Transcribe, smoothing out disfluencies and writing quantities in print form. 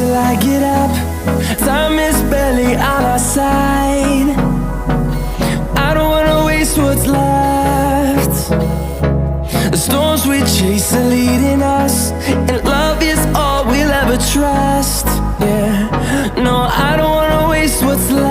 till I get up. Time is barely on our side. I don't wanna waste what's left. The storms we chase are leading us, and love is all we'll ever trust. Yeah, no, I don't wanna waste what's left.